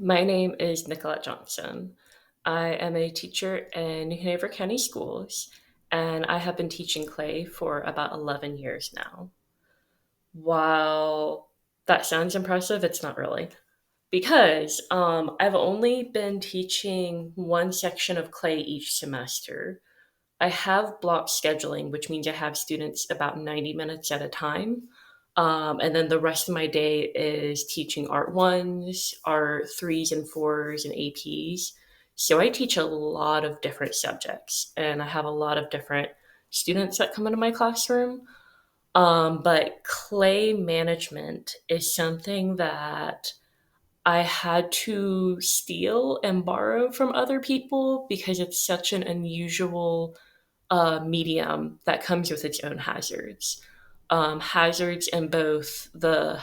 My name is Nicolette Johnson. I am a teacher in New Hanover County Schools, and I have been teaching clay for about 11 years now. While that sounds impressive, it's not really. Because I've only been teaching one section of clay each semester. I have block scheduling, which means I have students about 90 minutes at a time. And then the rest of my day is teaching art ones, art threes and fours, and APs. So I teach a lot of different subjects, and I have a lot of different students that come into my classroom. But clay management is something that I had to steal and borrow from other people because it's such an unusual medium that comes with its own hazards. Hazards in both the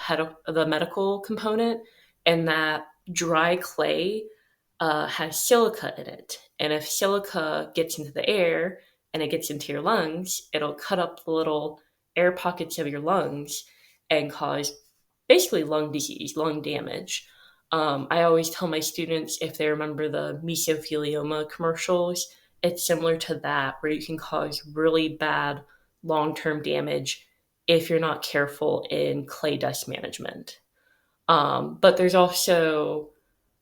medical component and that dry clay has silica in it. And if silica gets into the air and it gets into your lungs, it'll cut up the little air pockets of your lungs and cause basically lung disease, lung damage. I always tell my students if they remember the mesothelioma commercials, it's similar to that, where you can cause really bad long term damage if you're not careful in clay dust management. But there's also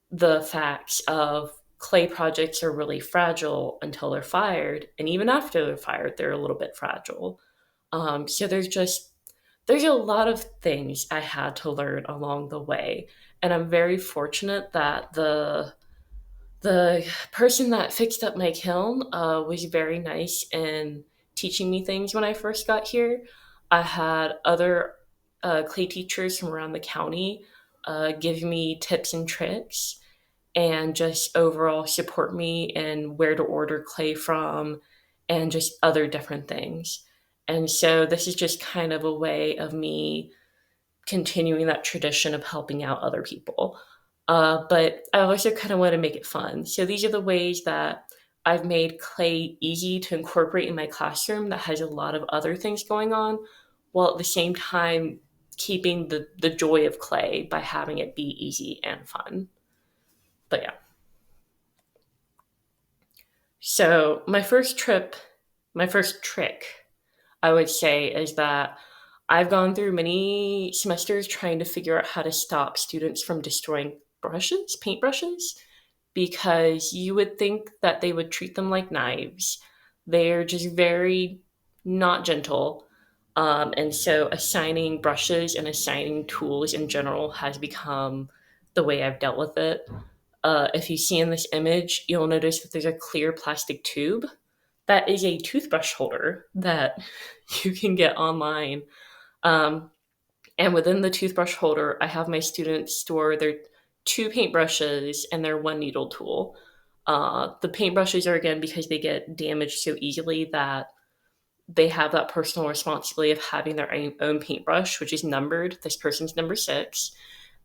the facts of clay projects are really fragile until they're fired, and even after they're fired, they're a little bit fragile. So there's a lot of things I had to learn along the way, and I'm very fortunate that the person that fixed up my kiln was very nice in teaching me things when I first got here. I had other clay teachers from around the county give me tips and tricks and just overall support me in where to order clay from and just other different things. And so this is just kind of a way of me continuing that tradition of helping out other people. But I also kind of want to make it fun. So these are the ways that I've made clay easy to incorporate in my classroom that has a lot of other things going on, while at the same time keeping the joy of clay by having it be easy and fun. But yeah. So my first trick, I would say, is that I've gone through many semesters trying to figure out how to stop students from destroying paintbrushes, because you would think that they would treat them like knives. They're just very not gentle. And so assigning brushes and assigning tools in general has become the way I've dealt with it. If you see in this image, you'll notice that there's a clear plastic tube. That is a toothbrush holder that you can get online. Um, and within the toothbrush holder, I have my students store their two paintbrushes and their one needle tool. The paintbrushes are, again, because they get damaged so easily, that they have that personal responsibility of having their own paintbrush, which is numbered. This person's number 6.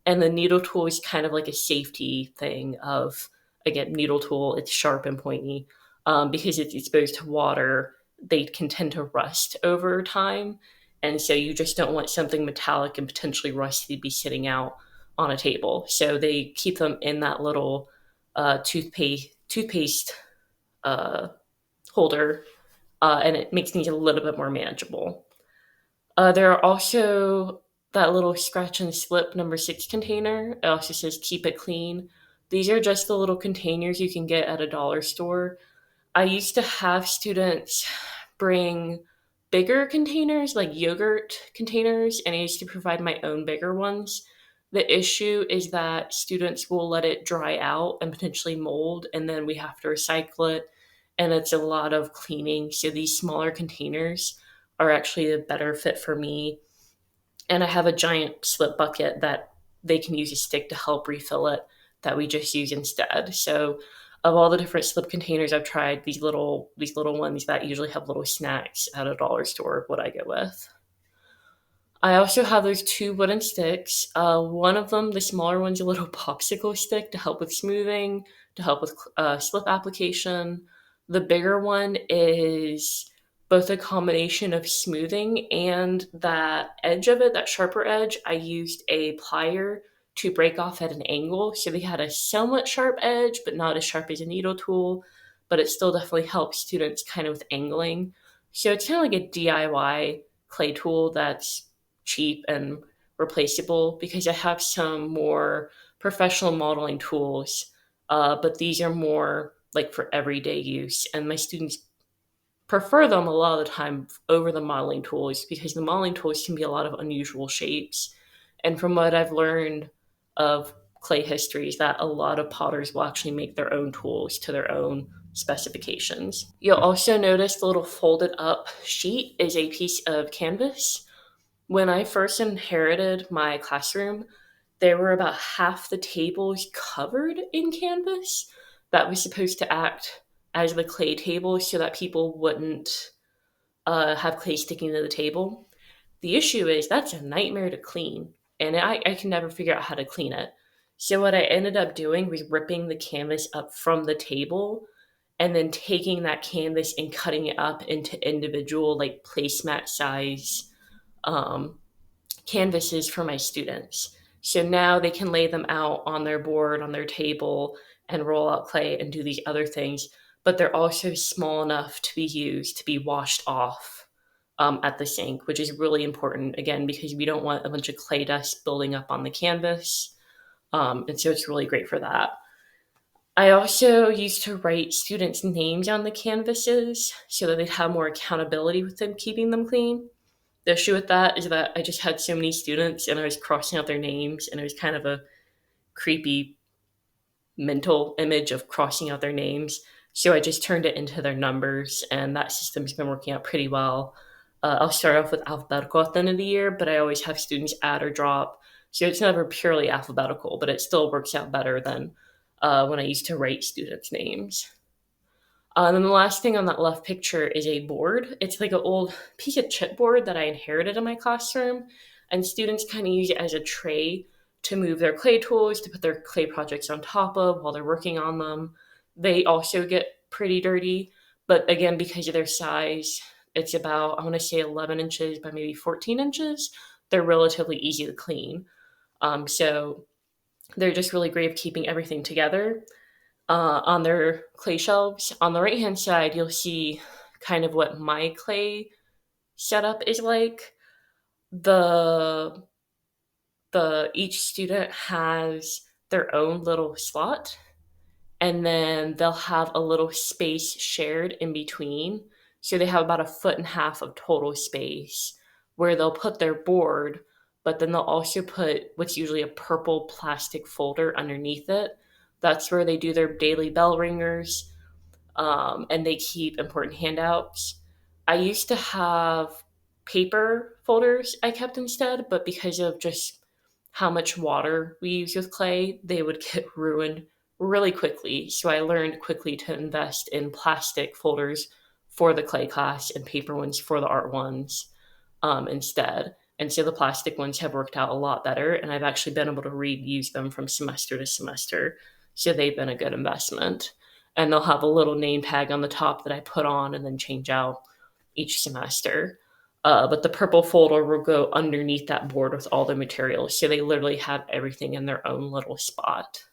And the needle tool is kind of like a safety thing of, again, needle tool, it's sharp and pointy. Because it's exposed to water, they can tend to rust over time. And so you just don't want something metallic and potentially rusty to be sitting out on a table. So they keep them in that little toothpaste uh, holder, and it makes things a little bit more manageable. There are also that little scratch and slip number 6 container. It also says keep it clean. These are just the little containers you can get at a dollar store. I used to have students bring bigger containers, like yogurt containers, and I used to provide my own bigger ones. The issue is that students will let it dry out and potentially mold, and then we have to recycle it, and it's a lot of cleaning. So these smaller containers are actually a better fit for me. And I have a giant slip bucket that they can use a stick to help refill it that we just use instead. So of all the different slip containers I've tried, these little ones that usually have little snacks at a dollar store, what I go with. I also have those two wooden sticks. One of them, the smaller one's a little popsicle stick to help with smoothing, to help with slip application. The bigger one is both a combination of smoothing and that edge of it, that sharper edge. I used a plier to break off at an angle. So they had a somewhat sharp edge, but not as sharp as a needle tool. But it still definitely helps students kind of with angling. So it's kind of like a DIY clay tool that's cheap and replaceable, because I have some more professional modeling tools, but these are more like for everyday use. And my students prefer them a lot of the time over the modeling tools, because the modeling tools can be a lot of unusual shapes. And from what I've learned of clay history is that a lot of potters will actually make their own tools to their own specifications. You'll also notice the little folded up sheet is a piece of canvas. When I first inherited my classroom, there were about half the tables covered in canvas that was supposed to act as the clay table so that people wouldn't have clay sticking to the table. The issue is that's a nightmare to clean, and I can never figure out how to clean it. So, what I ended up doing was ripping the canvas up from the table and then taking that canvas and cutting it up into individual, like placemat size um, canvases for my students. So now they can lay them out on their board, on their table, and roll out clay and do these other things. But they're also small enough to be used to be washed off at the sink, which is really important, again, because we don't want a bunch of clay dust building up on the canvas. And so it's really great for that. I also used to write students' names on the canvases so that they'd have more accountability with them keeping them clean. The issue with that is that I just had so many students and I was crossing out their names, and it was kind of a creepy mental image of crossing out their names. So I just turned it into their numbers, and that system's been working out pretty well. I'll start off with alphabetical at the end of the year, but I always have students add or drop. So it's never purely alphabetical, but it still works out better than when I used to write students' names. And then the last thing on that left picture is a board. It's like an old piece of chipboard that I inherited in my classroom, and students kind of use it as a tray to move their clay tools, to put their clay projects on top of while they're working on them. They also get pretty dirty, but again, because of their size, it's about, I want to say 11 inches by maybe 14 inches. They're relatively easy to clean. So they're just really great at keeping everything together on their clay shelves. On the right hand side, you'll see kind of what my clay setup is like. The each student has their own little slot, and then they'll have a little space shared in between. So they have about a foot and a half of total space where they'll put their board, but then they'll also put what's usually a purple plastic folder underneath it. That's where they do their daily bell ringers, and they keep important handouts. I used to have paper folders I kept instead, but because of just how much water we use with clay, they would get ruined really quickly. So I learned quickly to invest in plastic folders for the clay class and paper ones for the art ones instead. And so the plastic ones have worked out a lot better, and I've actually been able to reuse them from semester to semester. So they've been a good investment. And they'll have a little name tag on the top that I put on and then change out each semester. But the purple folder will go underneath that board with all the materials. So they literally have everything in their own little spot.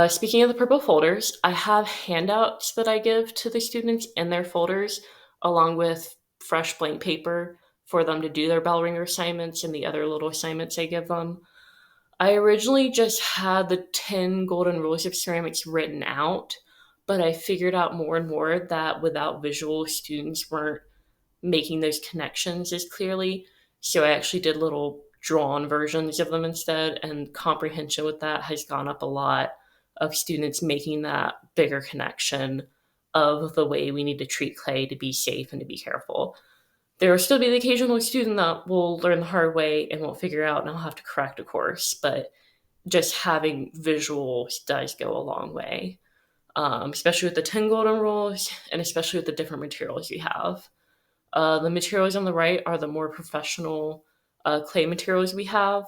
Speaking of the purple folders, I have handouts that I give to the students in their folders, along with fresh blank paper for them to do their bell ringer assignments and the other little assignments I give them. I originally just had the 10 golden rules of ceramics written out, but I figured out more and more that without visual, students weren't making those connections as clearly. So I actually did little drawn versions of them instead, and comprehension with that has gone up a lot of students making that bigger connection of the way we need to treat clay to be safe and to be careful. There will still be the occasional student that will learn the hard way and won't figure out, and I'll have to correct a course, but just having visuals does go a long way, especially with the 10 golden rules and especially with the different materials we have. The materials on the right are the more professional clay materials we have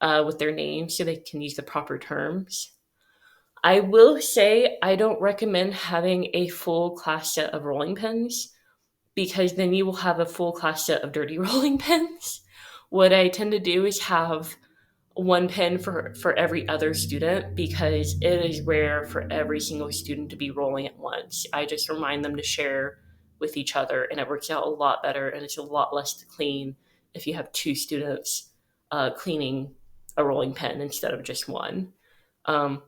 with their names so they can use the proper terms. I will say I don't recommend having a full class set of rolling pins, because then you will have a full class set of dirty rolling pins, What I tend to do is have one pen for every other student because it is rare for every single student to be rolling at once. I just remind them to share with each other, and it works out a lot better, and it's a lot less to clean if you have two students cleaning a rolling pen instead of just one. Um,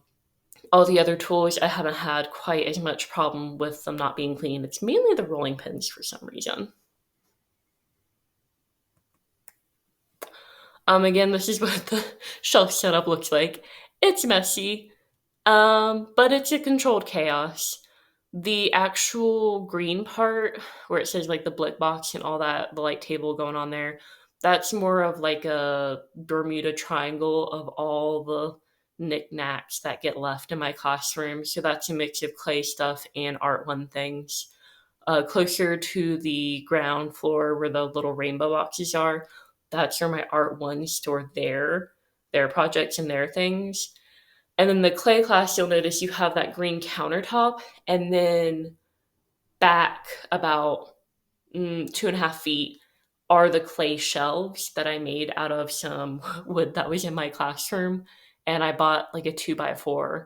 all the other tools, I haven't had quite as much problem with them not being clean. It's mainly the rolling pins for some reason. Again, this is what the shelf setup looks like. It's messy, but it's a controlled chaos. The actual green part, where it says like the blick box and all that, the light table going on there, that's more of like a Bermuda Triangle of all the knickknacks that get left in my classroom. So that's a mix of clay stuff and art one things. Closer to the ground floor where the little rainbow boxes are, that's where my art ones store their projects and their things. And then the clay class, you'll notice you have that green countertop, and then back about 2.5 feet are the clay shelves that I made out of some wood that was in my classroom. And I bought like a 2x4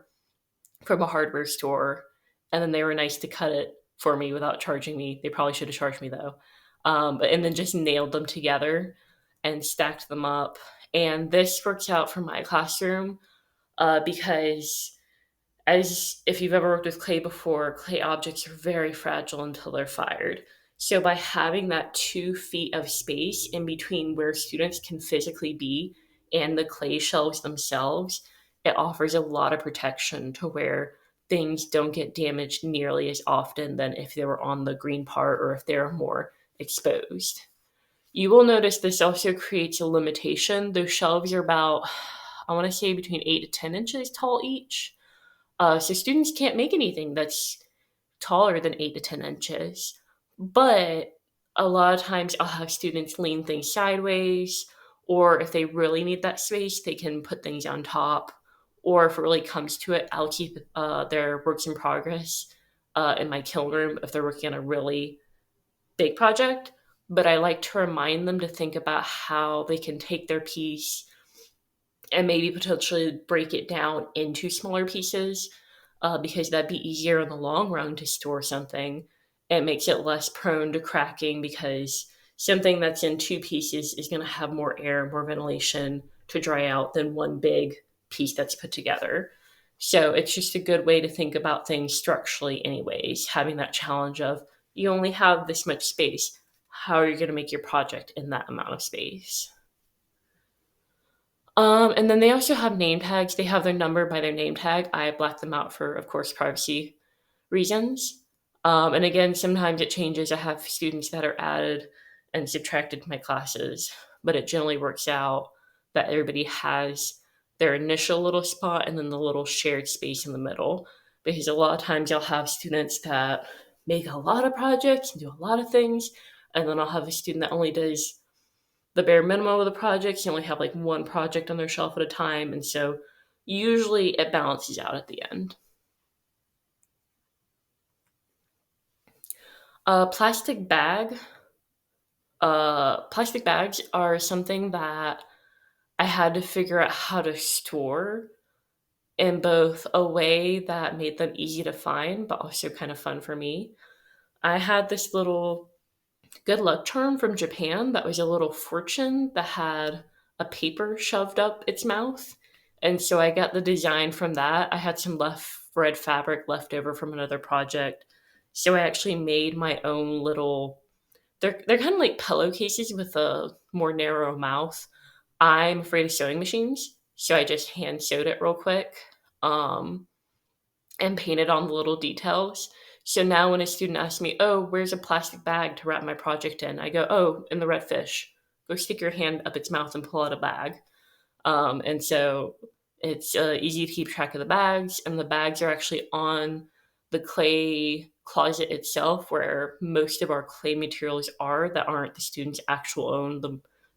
from a hardware store, and then they were nice to cut it for me without charging me. They probably should have charged me though. But and then just nailed them together and stacked them up. And this works out for my classroom because as if you've ever worked with clay before, clay objects are very fragile until they're fired. So by having that 2 feet of space in between where students can physically be and the clay shelves themselves, it offers a lot of protection to where things don't get damaged nearly as often than if they were on the green part or if they're more exposed. You will notice this also creates a limitation. Those shelves are about, I want to say, between 8 to 10 inches tall each. So students can't make anything that's taller than 8 to 10 inches. But a lot of times I'll have students lean things sideways, or if they really need that space, they can put things on top. Or if it really comes to it, I'll keep their works in progress in my kiln room if they're working on a really big project. But I like to remind them to think about how they can take their piece and maybe potentially break it down into smaller pieces because that'd be easier in the long run to store something. It makes it less prone to cracking because something that's in two pieces is going to have more air, more ventilation to dry out than one big piece that's put together. So it's just a good way to think about things structurally, anyways, having that challenge of you only have this much space. How are you going to make your project in that amount of space? And then they also have name tags. They have their number by their name tag. I black them out for, of course, privacy reasons. And again, sometimes it changes. I have students that are added and subtracted to my classes, but it generally works out that everybody has their initial little spot and then the little shared space in the middle. Because a lot of times I'll have students that make a lot of projects and do a lot of things, and then I'll have a student that only does the bare minimum of the projects. You only have like one project on their shelf at a time, and so usually it balances out at the end. Uh, plastic bag. Plastic bags are something that I had to figure out how to store in both a way that made them easy to find, but also kind of fun for me. I had this little good luck charm from Japan that was a little fortune that had a paper shoved up its mouth. And so I got the design from that. I had some left red fabric left over from another project. So I actually made my own little, they're kind of like pillowcases with a more narrow mouth. I'm afraid of sewing machines, so I just hand sewed it real quick. Um, and painted on the little details. So now when a student asks me, "Oh, where's a plastic bag to wrap my project in?" I go, "Oh, in the red fish. Go stick your hand up its mouth and pull out a bag." And so it's easy to keep track of the bags, and the bags are actually on the clay closet itself, where most of our clay materials are that aren't the students' actual own.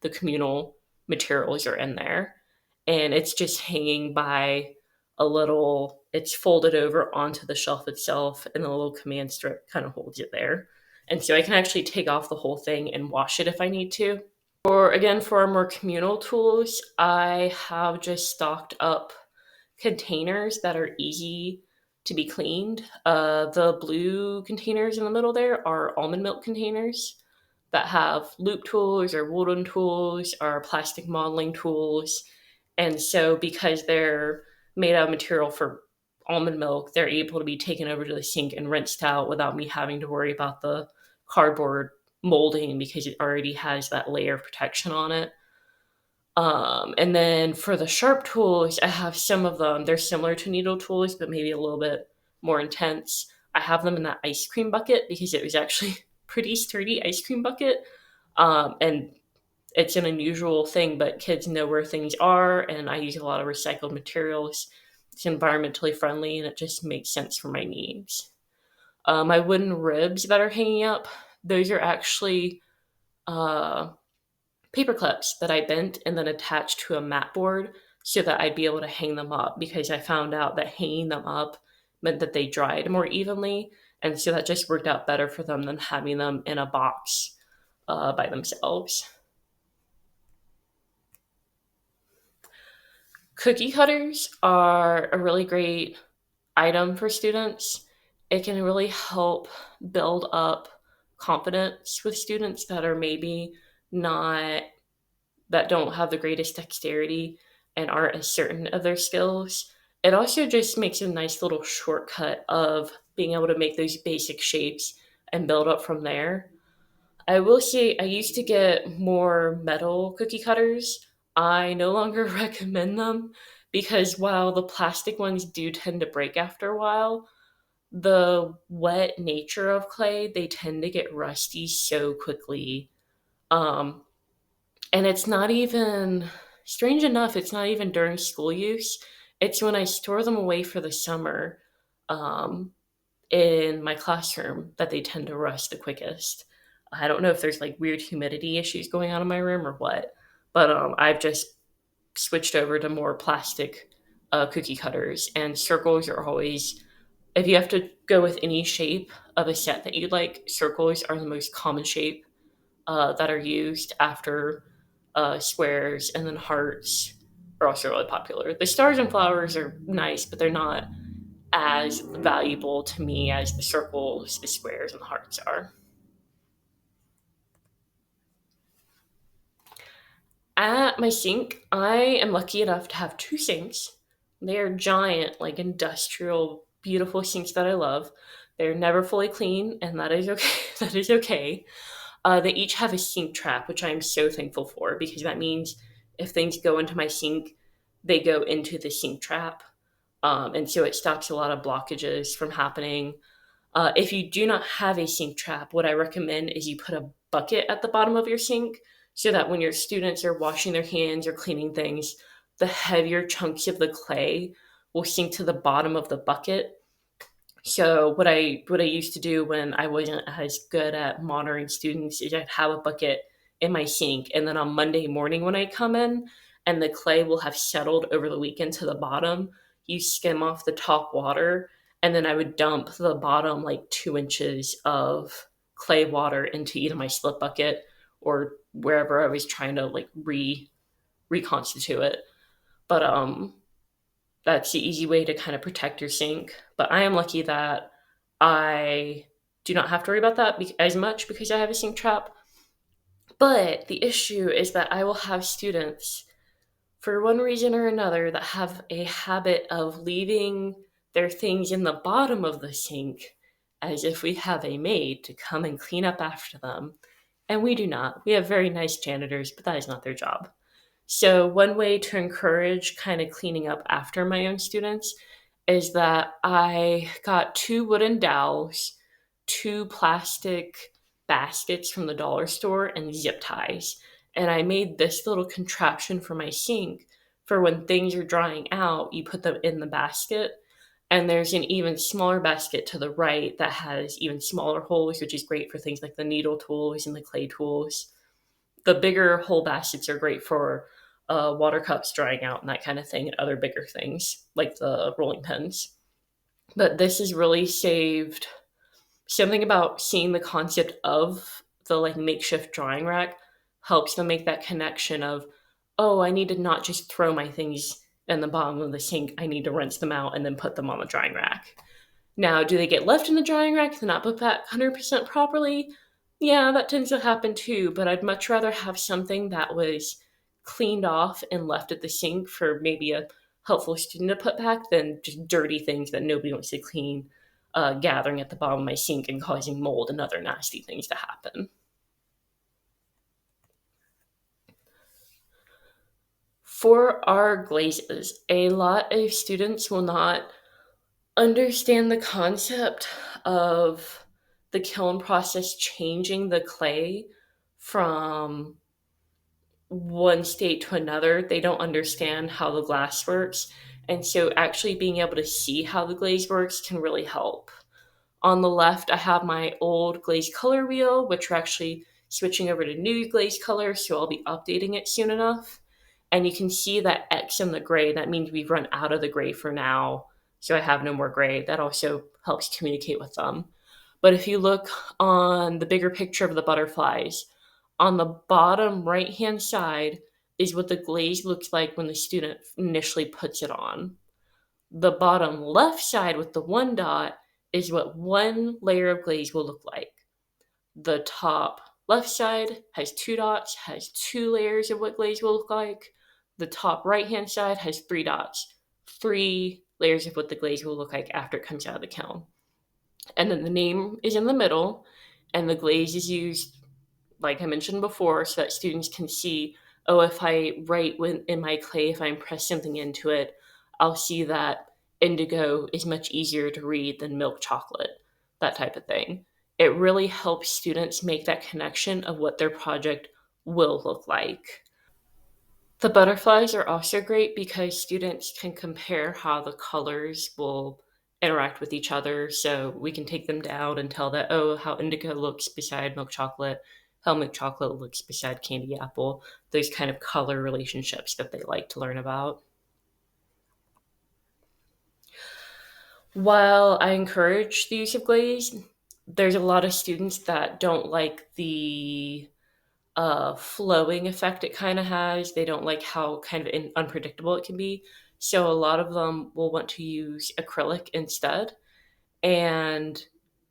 The communal materials are in there, and it's just hanging by a little. It's folded over onto the shelf itself, and the little command strip kind of holds it there. And so I can actually take off the whole thing and wash it if I need to. For our more communal tools, I have just stocked up containers that are easy to be cleaned. The blue containers in the middle there are almond milk containers that have loop tools or wooden tools or plastic modeling tools. And so, because they're made out of material for almond milk, they're able to be taken over to the sink and rinsed out without me having to worry about the cardboard molding because it already has that layer of protection on it. And then for the sharp tools, I have some of them. They're similar to needle tools, but maybe a little bit more intense. I have them in that ice cream bucket because it was actually pretty sturdy ice cream bucket. And it's an unusual thing, but kids know where things are, and I use a lot of recycled materials. It's environmentally friendly, and it just makes sense for my needs. My wooden ribs that are hanging up, those are actually uh, paper clips that I bent and then attached to a mat board so that I'd be able to hang them up because I found out that hanging them up meant that they dried more evenly. And so that just worked out better for them than having them in a box by themselves. Cookie cutters are a really great item for students. It can really help build up confidence with students that are maybe not that don't have the greatest dexterity and aren't as certain of their skills. It also just makes a nice little shortcut of being able to make those basic shapes and build up from there. I will say I used to get more metal cookie cutters. I no longer recommend them because while the plastic ones do tend to break after a while, the wet nature of clay, they tend to get rusty so quickly. Um, and it's not even, strange enough, it's not even during school use. It's when I store them away for the summer um, in my classroom that they tend to rust the quickest. I don't know if there's like weird humidity issues going on in my room or what, but I've just switched over to more plastic cookie cutters, and circles are always, if you have to go with any shape of a set that you like, circles are the most common shape that are used after squares, and then hearts are also really popular. The stars and flowers are nice, but they're not as valuable to me as the circles, the squares, and the hearts are. At my sink, I am lucky enough to have two sinks. They are giant, like industrial, beautiful sinks that I love. They're never fully clean, and that is okay. That is okay. They each have a sink trap, which I am so thankful for because that means if things go into my sink, they go into the sink trap. And so it stops a lot of blockages from happening. If you do not have a sink trap, what I recommend is you put a bucket at the bottom of your sink so that when your students are washing their hands or cleaning things, the heavier chunks of the clay will sink to the bottom of the bucket. So what I used to do when I wasn't as good at monitoring students is I'd have a bucket in my sink, and then on Monday morning when I come in and the clay will have settled over the weekend to the bottom, you skim off the top water, and then I would dump the bottom like 2 inches of clay water into either my slip bucket or wherever I was trying to like reconstitute it. But that's the easy way to kind of protect your sink. But I am lucky that I do not have to worry about that as much because I have a sink trap. But the issue is that I will have students, for one reason or another, that have a habit of leaving their things in the bottom of the sink as if we have a maid to come and clean up after them. And we do not. We have very nice janitors, but that is not their job. So, one way to encourage kind of cleaning up after my own students is that I got two wooden dowels, two plastic baskets from the dollar store, and zip ties. And I made this little contraption for my sink for when things are drying out, you put them in the basket. And there's an even smaller basket to the right that has even smaller holes, which is great for things like the needle tools and the clay tools. The bigger hole baskets are great for water cups drying out and that kind of thing, and other bigger things like the rolling pins. But this has really saved something about seeing the concept of the like makeshift drying rack helps them make that connection of, oh, I need to not just throw my things in the bottom of the sink, I need to rinse them out and then put them on the drying rack. Now, do they get left in the drying rack to not put back 100% properly? Yeah, that tends to happen too, but I'd much rather have something that was cleaned off and left at the sink for maybe a helpful student to put back than just dirty things that nobody wants to clean, gathering at the bottom of my sink and causing mold and other nasty things to happen. For our glazes, a lot of students will not understand the concept of the kiln process changing the clay from one state to another. They don't understand how the glass works. And so, actually, being able to see how the glaze works can really help. On the left, I have my old glaze color wheel, which we're actually switching over to new glaze color, so I'll be updating it soon enough. And you can see that X in the gray. That means we've run out of the gray for now, so I have no more gray. That also helps communicate with them. But if you look on the bigger picture of the butterflies, on the bottom right hand side is what the glaze looks like when the student initially puts it on. The bottom left side with the one dot is what one layer of glaze will look like. The top left side has two dots, has two layers of what glaze will look like. The top right hand side has three dots, three layers of what the glaze will look like after it comes out of the kiln. And then the name is in the middle, and the glaze is used, like I mentioned before, so that students can see, oh, if I write in my clay, if I impress something into it, I'll see that indigo is much easier to read than milk chocolate, that type of thing. It really helps students make that connection of what their project will look like. The butterflies are also great because students can compare how the colors will interact with each other. So we can take them down and tell that, oh, how indigo looks beside milk chocolate, how milk chocolate looks beside candy apple, those kind of color relationships that they like to learn about. While I encourage the use of glaze, there's a lot of students that don't like the flowing effect it kind of has. They don't like how kind of unpredictable it can be. So a lot of them will want to use acrylic instead. And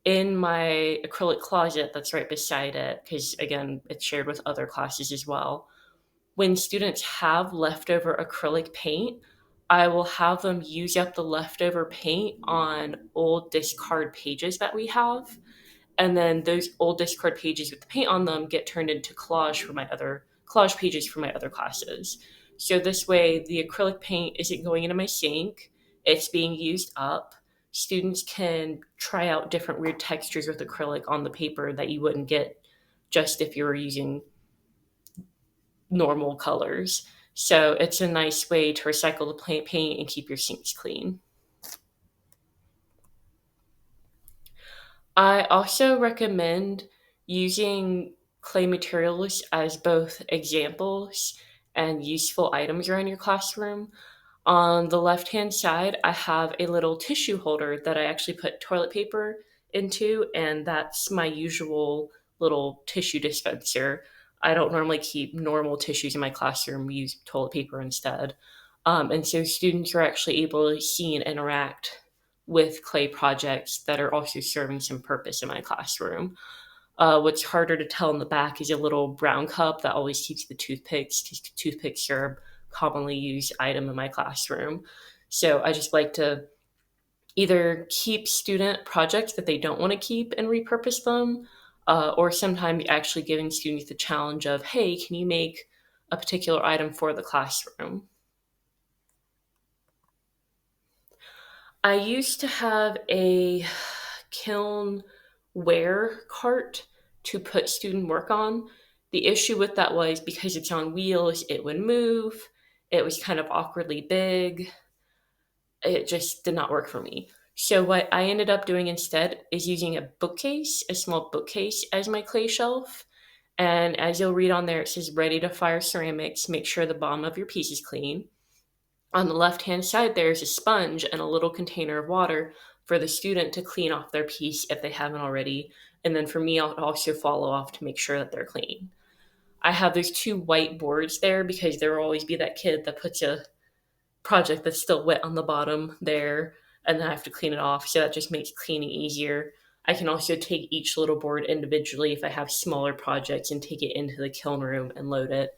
in my acrylic closet that's right beside it, because again, it's shared with other classes as well, when students have leftover acrylic paint, I will have them use up the leftover paint on old discard pages that we have, and then those old discard pages with the paint on them get turned into collage pages for my other classes. So this way the acrylic paint isn't going into my sink, it's being used up. Students can try out different weird textures with acrylic on the paper that you wouldn't get just if you were using normal colors. So it's a nice way to recycle the paint and keep your sinks clean. I also recommend using clay materials as both examples and useful items around your classroom. On the left hand side, I have a little tissue holder that I actually put toilet paper into, and that's my usual little tissue dispenser. I don't normally keep normal tissues in my classroom, we use toilet paper instead. And so students are actually able to see and interact with clay projects that are also serving some purpose in my classroom. What's harder to tell in the back is a little brown cup that always keeps the toothpicks, because toothpicks are a commonly used item in my classroom. So I just like to either keep student projects that they don't want to keep and repurpose them, or sometimes actually giving students the challenge of, hey, can you make a particular item for the classroom? I used to have a kiln ware cart to put student work on. The issue with that was because it's on wheels, it would move. It was kind of awkwardly big. It just did not work for me. So what I ended up doing instead is using a bookcase, a small bookcase as my clay shelf. And as you'll read on there, it says ready to fire ceramics. Make sure the bottom of your piece is clean. On the left-hand side, there's a sponge and a little container of water for the student to clean off their piece if they haven't already. And then for me, I'll also follow off to make sure that they're clean. I have those two white boards there because there will always be that kid that puts a project that's still wet on the bottom there, and then I have to clean it off. So that just makes cleaning easier. I can also take each little board individually if I have smaller projects and take it into the kiln room and load it.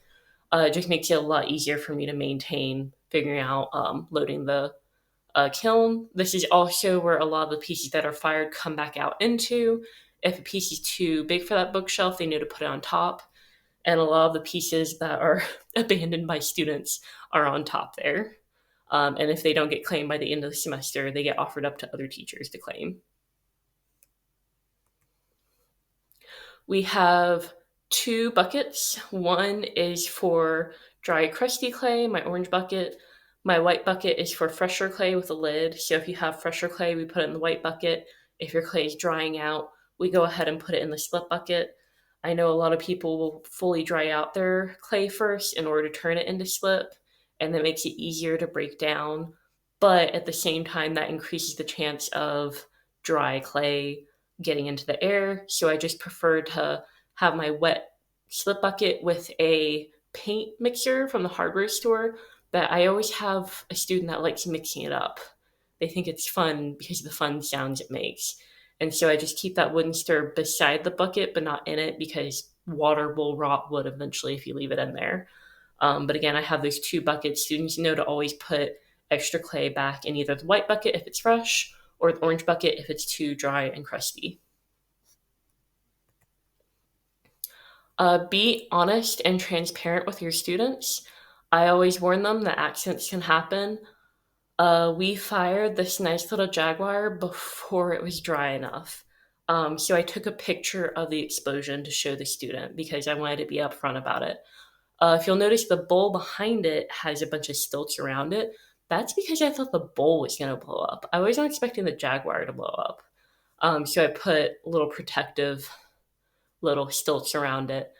It just makes it a lot easier for me to maintain figuring out loading the kiln. This is also where a lot of the pieces that are fired come back out into. If a piece is too big for that bookshelf, they know to put it on top. And a lot of the pieces that are abandoned by students are on top there. And if they don't get claimed by the end of the semester, they get offered up to other teachers to claim. We have two buckets. One is for dry, crusty clay, my orange bucket. My white bucket is for fresher clay with a lid. So if you have fresher clay, we put it in the white bucket. If your clay is drying out, we go ahead and put it in the slip bucket. I know a lot of people will fully dry out their clay first in order to turn it into slip, and that makes it easier to break down. But at the same time, that increases the chance of dry clay getting into the air. So I just prefer to have my wet slip bucket with a paint mixer from the hardware store. But I always have a student that likes mixing it up. They think it's fun because of the fun sounds it makes. And so I just keep that wooden stir beside the bucket, but not in it because water will rot wood eventually if you leave it in there. But again, I have those two buckets. Students know to always put extra clay back in either the white bucket if it's fresh or the orange bucket if it's too dry and crusty. Be honest and transparent with your students. I always warn them that accidents can happen. We fired this nice little Jaguar before it was dry enough. So I took a picture of the explosion to show the student because I wanted to be upfront about it. If you'll notice, the bowl behind it has a bunch of stilts around it. That's because I thought the bowl was going to blow up. I wasn't expecting the Jaguar to blow up. So I put little protective little stilts around it.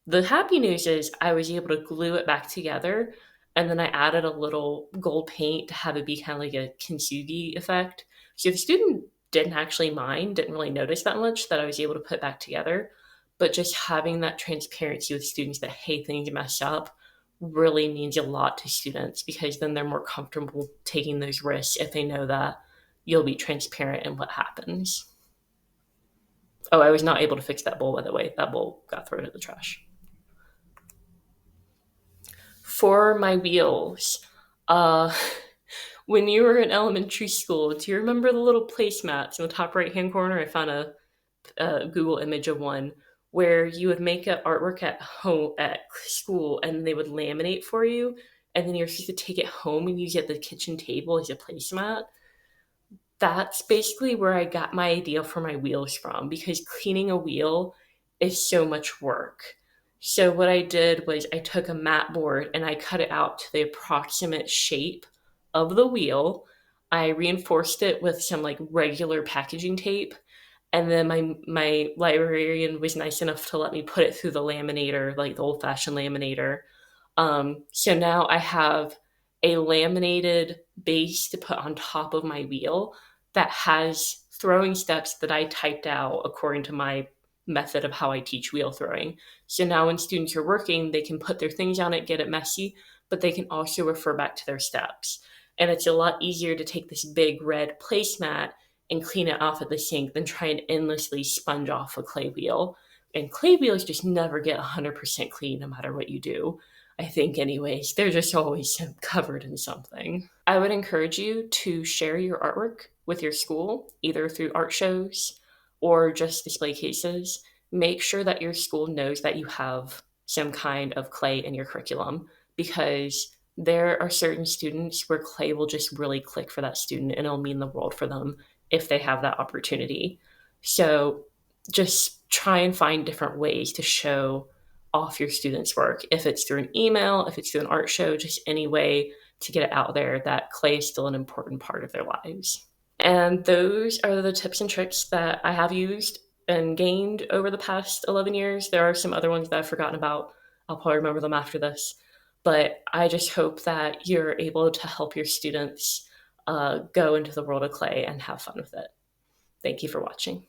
The happy news is I was able to glue it back together, and then I added a little gold paint to have it be kind of like a kintsugi effect. So the student didn't actually mind, didn't really notice that much that I was able to put back together. But just having that transparency with students that, hey, things mess up really means a lot to students because then they're more comfortable taking those risks if they know that you'll be transparent in what happens. Oh, I was not able to fix that bowl, by the way. That bowl got thrown in the trash. For my wheels, uh, when you were in elementary school, do you remember the little placemats in the top right hand corner? I found a Google image of one where you would make an artwork at home at school and they would laminate for you, and then you're supposed to take it home and use it at the kitchen table as a placemat. That's basically where I got my idea for my wheels from because cleaning a wheel is so much work. So what I did was I took a mat board and I cut it out to the approximate shape of the wheel. I reinforced it with some like regular packaging tape, and then my librarian was nice enough to let me put it through the laminator, like the old fashioned laminator. So now I have a laminated base to put on top of my wheel that has throwing steps that I typed out according to my method of how I teach wheel throwing. So now when students are working, they can put their things on it, get it messy, but they can also refer back to their steps. And it's a lot easier to take this big red placemat and clean it off at the sink than try and endlessly sponge off a clay wheel. And clay wheels just never get 100% clean no matter what you do. I think, anyways, they're just always covered in something. I would encourage you to share your artwork with your school, either through art shows or just display cases. Make sure that your school knows that you have some kind of clay in your curriculum because there are certain students where clay will just really click for that student and it'll mean the world for them if they have that opportunity. So just try and find different ways to show off your students' work. If it's through an email, if it's through an art show, just any way to get it out there that clay is still an important part of their lives. And those are the tips and tricks that I have used and gained over the past 11 years. There are some other ones that I've forgotten about. I'll probably remember them after this. But I just hope that you're able to help your students go into the world of clay and have fun with it. Thank you for watching.